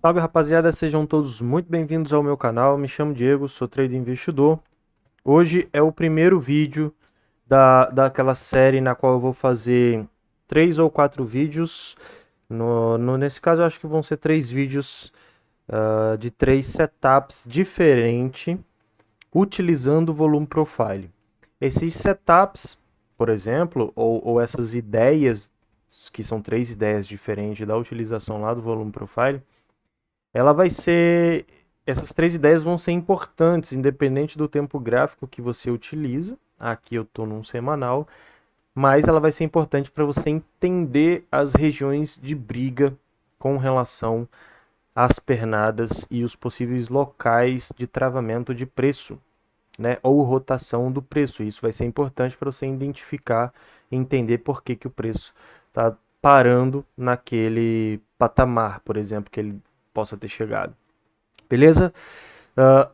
Salve rapaziada, sejam todos muito bem-vindos ao meu canal. Me chamo Diego, sou trader investidor. Hoje é o primeiro vídeo daquela série na qual eu vou fazer 3 ou 4 vídeos. Nesse caso, eu acho que vão ser 3 vídeos de 3 setups diferentes utilizando o volume profile. Esses setups, por exemplo, ou essas ideias, que são 3 ideias diferentes da utilização lá do volume profile, ela vai ser. Essas 3 ideias vão ser importantes, independente do tempo gráfico que você utiliza. Aqui eu estou num semanal, mas ela vai ser importante para você entender as regiões de briga com relação às pernadas e os possíveis locais de travamento de preço, né? Ou rotação do preço. Isso vai ser importante para você identificar e entender por que o preço está parando naquele patamar, por exemplo, que ele possa ter chegado. Beleza?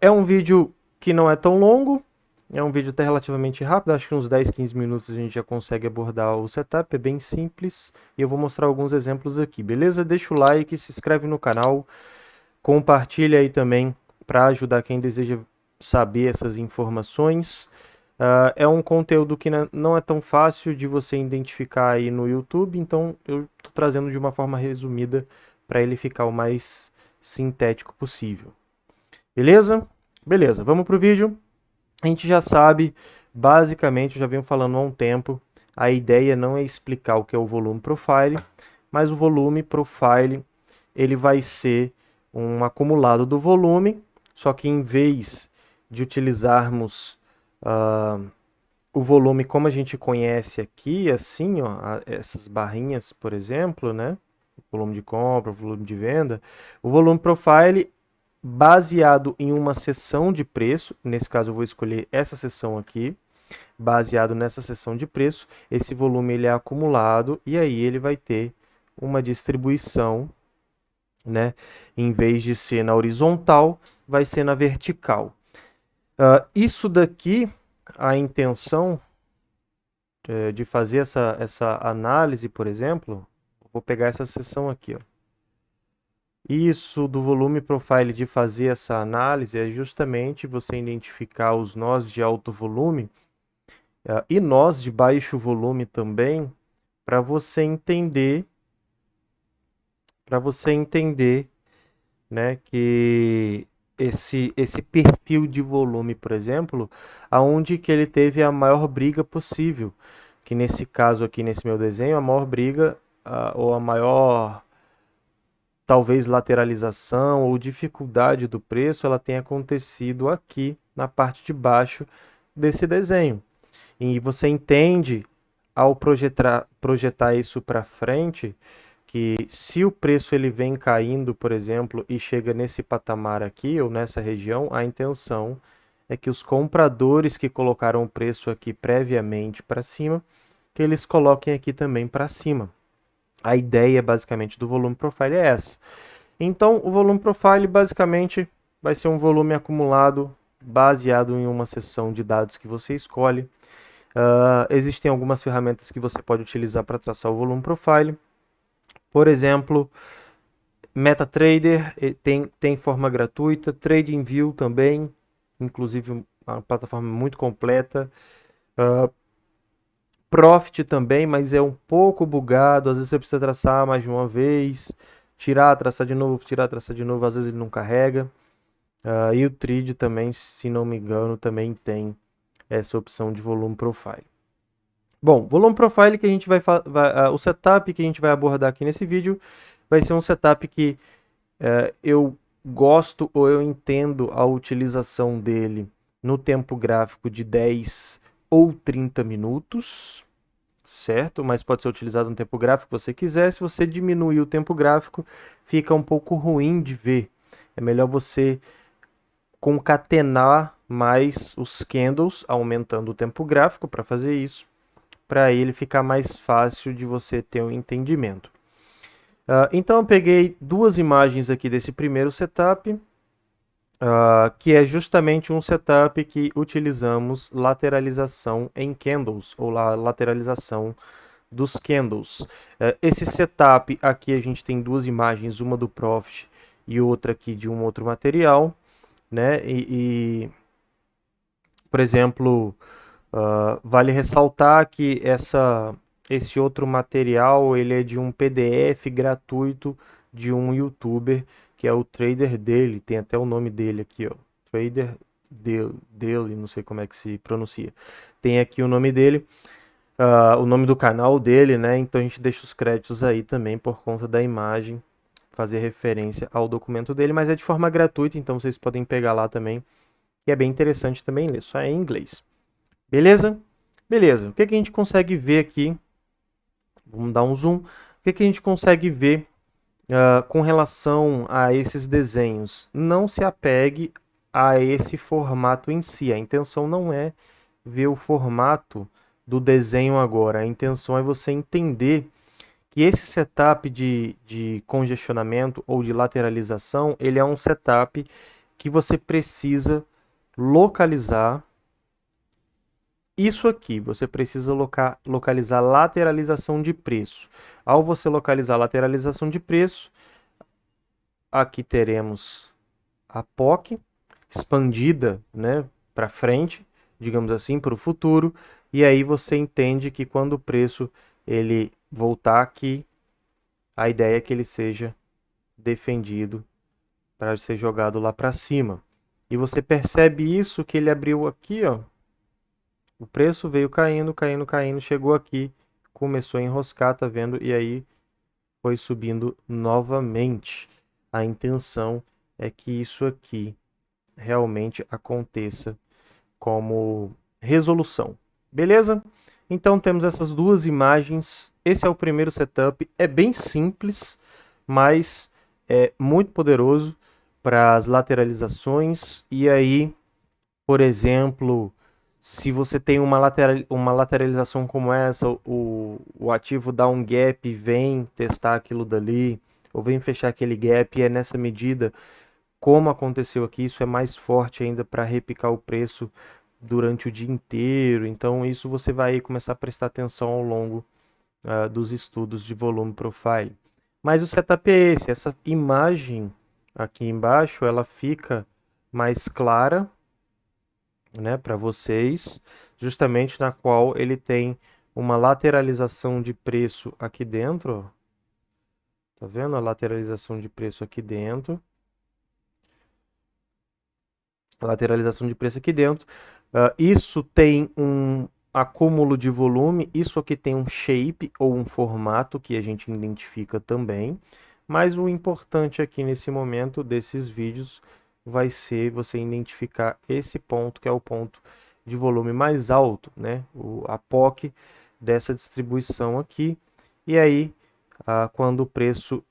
É um vídeo que não é tão longo, é um vídeo até relativamente rápido, acho que uns 10, 15 minutos a gente já consegue abordar o setup, é bem simples, e eu vou mostrar alguns exemplos aqui, beleza? Deixa o like, se inscreve no canal, compartilha aí também para ajudar quem deseja saber essas informações. É um conteúdo que não é tão fácil de você identificar aí no YouTube, então eu estou trazendo de uma forma resumida para ele ficar o mais sintético possível. Beleza? Beleza, vamos para o vídeo. A gente já sabe, basicamente, eu já venho falando há um tempo, a ideia não é explicar o que é o volume profile, mas o volume profile ele vai ser um acumulado do volume, só que em vez de utilizarmos o volume como a gente conhece aqui, assim, ó, essas barrinhas, por exemplo, né? Volume de compra, volume de venda, o volume profile baseado em uma seção de preço, nesse caso eu vou escolher essa seção aqui, baseado nessa seção de preço, esse volume ele é acumulado e aí ele vai ter uma distribuição, né? Em vez de ser na horizontal, vai ser na vertical. Isso daqui, a intenção de fazer essa análise, por exemplo, vou pegar essa seção aqui, ó. Isso do volume profile de fazer essa análise é justamente você identificar os nós de alto volume e nós de baixo volume também, para você entender, né, que esse perfil de volume, por exemplo, aonde que ele teve a maior briga possível, que nesse caso aqui, nesse meu desenho, a maior briga ou a maior talvez lateralização ou dificuldade do preço, ela tenha acontecido aqui na parte de baixo desse desenho. E você entende ao projetar isso para frente, que se o preço ele vem caindo, por exemplo, e chega nesse patamar aqui ou nessa região, a intenção é que os compradores que colocaram o preço aqui previamente para cima, que eles coloquem aqui também para cima. A ideia basicamente do volume profile é essa. Então, o volume profile basicamente vai ser um volume acumulado baseado em uma seção de dados que você escolhe. Existem algumas ferramentas que você pode utilizar para traçar o volume profile. Por exemplo, MetaTrader tem forma gratuita, TradingView também, inclusive uma plataforma muito completa. Profit também, mas é um pouco bugado, às vezes você precisa traçar mais de uma vez, tirar, traçar de novo, tirar, traçar de novo, às vezes ele não carrega. E o Trade também, se não me engano, também tem essa opção de volume profile. Bom, volume profile que a gente o setup que a gente vai abordar aqui nesse vídeo vai ser um setup que eu gosto ou eu entendo a utilização dele no tempo gráfico de 10 ou 30 minutos, certo? Mas pode ser utilizado no tempo gráfico que você quiser. Se você diminuir o tempo gráfico, fica um pouco ruim de ver. É melhor você concatenar mais os candles, aumentando o tempo gráfico para fazer isso, para ele ficar mais fácil de você ter um entendimento. Então eu peguei 2 imagens aqui desse primeiro setup, que é justamente um setup que utilizamos lateralização em candles, ou lateralização dos candles. Esse setup aqui a gente tem 2 imagens, uma do Profit e outra aqui de um outro material, né? Por exemplo, vale ressaltar que esse outro material ele é de um PDF gratuito de um YouTuber que é o Trader Daily, tem até o nome dele aqui, ó, Trader Daily, não sei como é que se pronuncia. Tem aqui o nome dele, o nome do canal dele, né? Então a gente deixa os créditos aí também por conta da imagem, fazer referência ao documento dele, mas é de forma gratuita, então vocês podem pegar lá também, que é bem interessante também ler, só é em inglês. Beleza? Beleza. O que a gente consegue ver aqui? Vamos dar um zoom. O que a gente consegue ver com relação a esses desenhos? Não se apegue a esse formato em si. A intenção não é ver o formato do desenho agora. A intenção é você entender que esse setup de congestionamento ou de lateralização, ele é um setup que você precisa localizar. Isso aqui, você precisa localizar lateralização de preço. Ao você localizar lateralização de preço, aqui teremos a POC expandida, né, para frente, digamos assim, para o futuro, e aí você entende que quando o preço ele voltar aqui, a ideia é que ele seja defendido para ser jogado lá para cima. E você percebe isso que ele abriu aqui, ó. O preço veio caindo, caindo, caindo, chegou aqui, começou a enroscar, tá vendo? E aí foi subindo novamente. A intenção é que isso aqui realmente aconteça como resolução. Beleza? Então temos essas duas imagens. Esse é o primeiro setup. É bem simples, mas é muito poderoso para as lateralizações. E aí, por exemplo, se você tem uma lateralização como essa, o ativo dá um gap e vem testar aquilo dali, ou vem fechar aquele gap, e é nessa medida, como aconteceu aqui, isso é mais forte ainda para repicar o preço durante o dia inteiro. Então, isso você vai começar a prestar atenção ao longo dos estudos de volume profile. Mas o setup é esse, essa imagem aqui embaixo, ela fica mais clara, né, para vocês, justamente na qual ele tem uma lateralização de preço aqui dentro, ó. Tá vendo a lateralização de preço aqui dentro? A lateralização de preço aqui dentro. Isso tem um acúmulo de volume, isso aqui tem um shape ou um formato que a gente identifica também, mas o importante aqui nesse momento desses vídeos vai ser você identificar esse ponto, que é o ponto de volume mais alto, né? A POC dessa distribuição aqui. E aí, quando o preço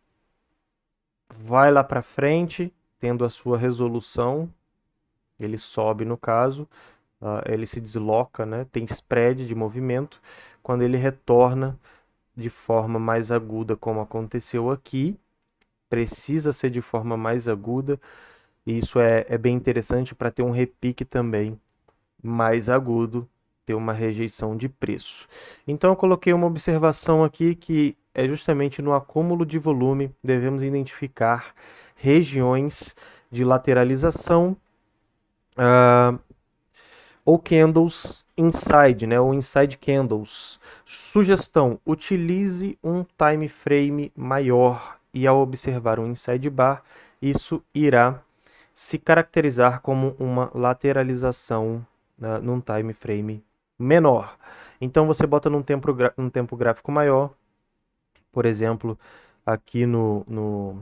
vai lá para frente, tendo a sua resolução, ele sobe no caso, ele se desloca, né? Tem spread de movimento. Quando ele retorna de forma mais aguda, como aconteceu aqui, precisa ser de forma mais aguda. E isso é bem interessante para ter um repique também mais agudo, ter uma rejeição de preço. Então eu coloquei uma observação aqui que é justamente no acúmulo de volume, devemos identificar regiões de lateralização ou candles inside, né, ou inside candles. Sugestão: utilize um time frame maior e ao observar um inside bar, isso irá se caracterizar como uma lateralização num time frame menor. Então você bota num tempo gráfico maior, por exemplo, aqui no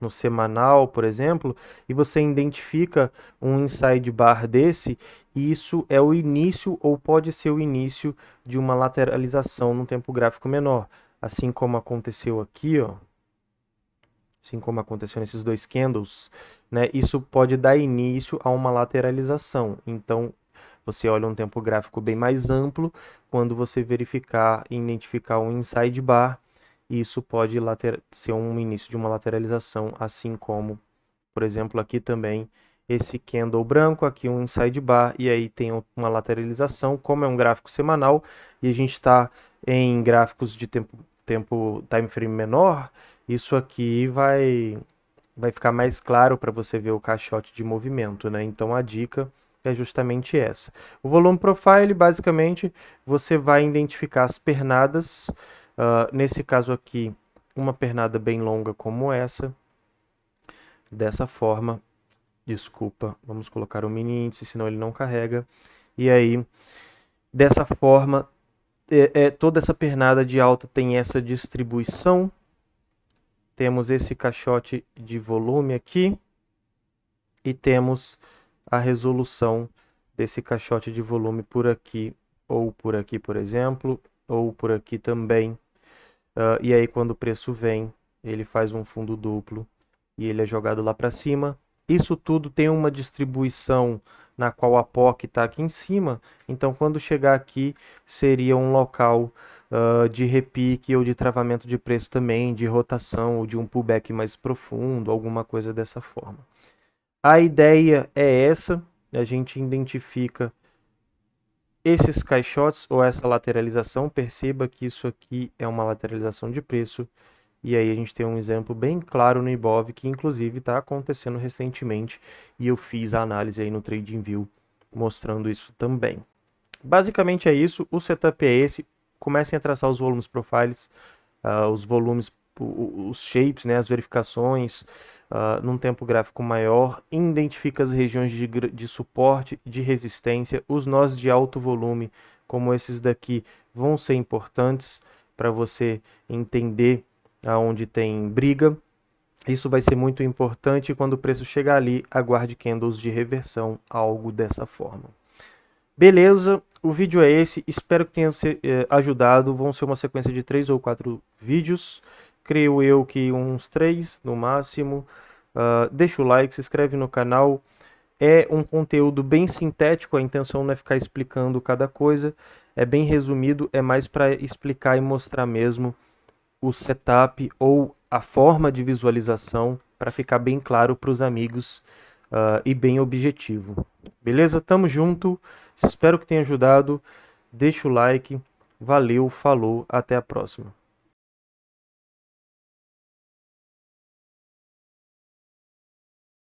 semanal, por exemplo, e você identifica um inside bar desse, e isso é o início ou pode ser o início de uma lateralização num tempo gráfico menor, assim como aconteceu aqui, ó. Assim como aconteceu nesses dois candles, né, isso pode dar início a uma lateralização. Então, você olha um tempo gráfico bem mais amplo, quando você verificar e identificar um inside bar, isso pode ser um início de uma lateralização, assim como, por exemplo, aqui também, esse candle branco, aqui um inside bar, e aí tem uma lateralização, como é um gráfico semanal, e a gente está em gráficos de time frame menor, isso aqui vai vai ficar mais claro para você ver o caixote de movimento, né? Então a dica é justamente essa. O volume profile, basicamente, você vai identificar as pernadas, nesse caso aqui, uma pernada bem longa como essa, dessa forma. Desculpa, vamos colocar o mini índice, senão ele não carrega. E aí, dessa forma, toda essa pernada de alta tem essa distribuição. Temos esse caixote de volume aqui e temos a resolução desse caixote de volume por aqui, ou por aqui, por exemplo, ou por aqui também. E aí, quando o preço vem, ele faz um fundo duplo e ele é jogado lá para cima. Isso tudo tem uma distribuição na qual a POC está aqui em cima, então quando chegar aqui seria um local de repique ou de travamento de preço também, de rotação ou de um pullback mais profundo, alguma coisa dessa forma. A ideia é essa, a gente identifica esses caixotes ou essa lateralização, perceba que isso aqui é uma lateralização de preço, e aí a gente tem um exemplo bem claro no Ibov, que inclusive está acontecendo recentemente, e eu fiz a análise aí no TradingView mostrando isso também. Basicamente é isso, o setup é esse, comecem a traçar os volumes profiles, os volumes, os shapes, né, as verificações, num tempo gráfico maior, identifica as regiões de suporte, de resistência, os nós de alto volume, como esses daqui, vão ser importantes para você entender aonde tem briga. Isso vai ser muito importante quando o preço chegar ali, aguarde candles de reversão, algo dessa forma. Beleza, o vídeo é esse, espero que tenha ajudado, vão ser uma sequência de 3 ou 4 vídeos, creio eu que uns 3 no máximo. Deixa o like, se inscreve no canal, é um conteúdo bem sintético, a intenção não é ficar explicando cada coisa, é bem resumido, é mais para explicar e mostrar mesmo o setup ou a forma de visualização para ficar bem claro para os amigos e bem objetivo. Beleza? Tamo junto, espero que tenha ajudado, deixa o like, valeu, falou, até a próxima.